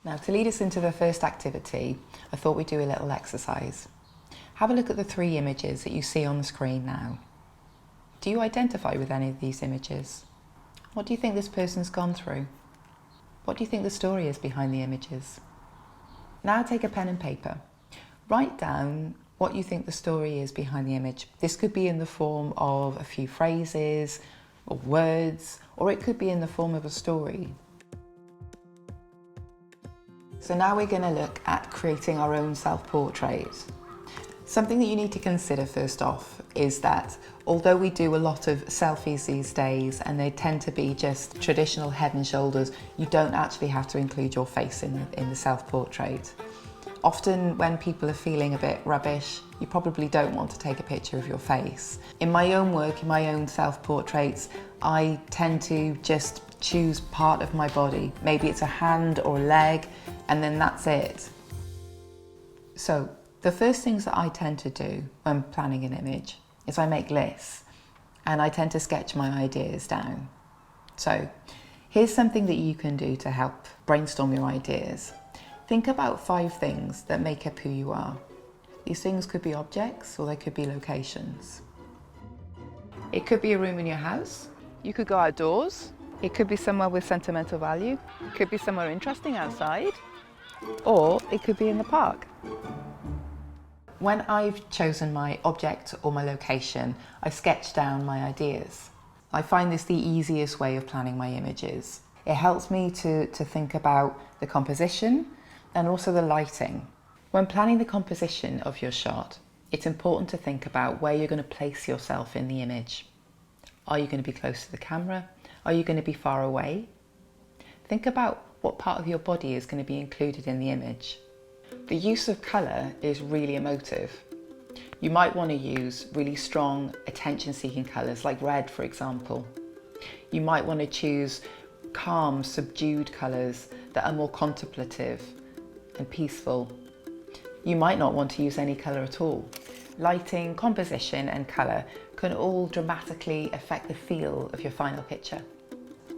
Now, to lead us into the first activity, I thought we'd do a little exercise. Have a look at the 3 images that you see on the screen now. Do you identify with any of these images? What do you think this person's gone through? What do you think the story is behind the images? Now take a pen and paper. Write down what you think the story is behind the image. This could be in the form of a few phrases or words, or it could be in the form of a story. So now we're going to look at creating our own self-portrait. Something that you need to consider first off is that although we do a lot of selfies these days and they tend to be just traditional head and shoulders, you don't actually have to include your face in the self-portrait. Often when people are feeling a bit rubbish, you probably don't want to take a picture of your face. In my own work, in my own self-portraits, I tend to just choose part of my body. Maybe it's a hand or a leg, and then that's it. So the first things that I tend to do when planning an image is I make lists and I tend to sketch my ideas down. So here's something that you can do to help brainstorm your ideas. Think about 5 things that make up who you are. These things could be objects or they could be locations. It could be a room in your house. You could go outdoors. It could be somewhere with sentimental value. It could be somewhere interesting outside. Or it could be in the park. When I've chosen my object or my location, I sketch down my ideas. I find this the easiest way of planning my images. It helps me to think about the composition and also the lighting. When planning the composition of your shot, it's important to think about where you're going to place yourself in the image. Are you going to be close to the camera? Are you going to be far away? Think about what part of your body is going to be included in the image. The use of colour is really emotive. You might want to use really strong attention-seeking colours like red, for example. You might want to choose calm, subdued colours that are more contemplative and peaceful. You might not want to use any colour at all. Lighting, composition and colour can all dramatically affect the feel of your final picture.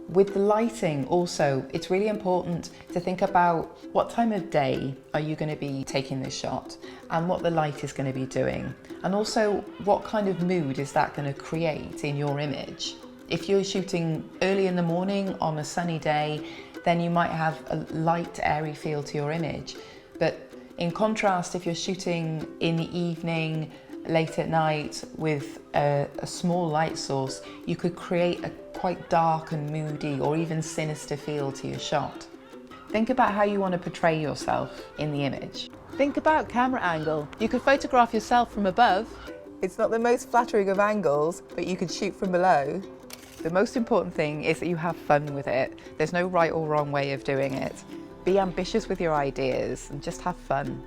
With the lighting also, it's really important to think about what time of day are you going to be taking this shot and what the light is going to be doing, and also what kind of mood is that going to create in your image. If you're shooting early in the morning on a sunny day, then you might have a light, airy feel to your image. But in contrast, if you're shooting in the evening, late at night with a small light source, you could create a quite dark and moody or even sinister feel to your shot. Think about how you want to portray yourself in the image. Think about camera angle. You could photograph yourself from above. It's not the most flattering of angles, but you could shoot from below. The most important thing is that you have fun with it. There's no right or wrong way of doing it. Be ambitious with your ideas and just have fun.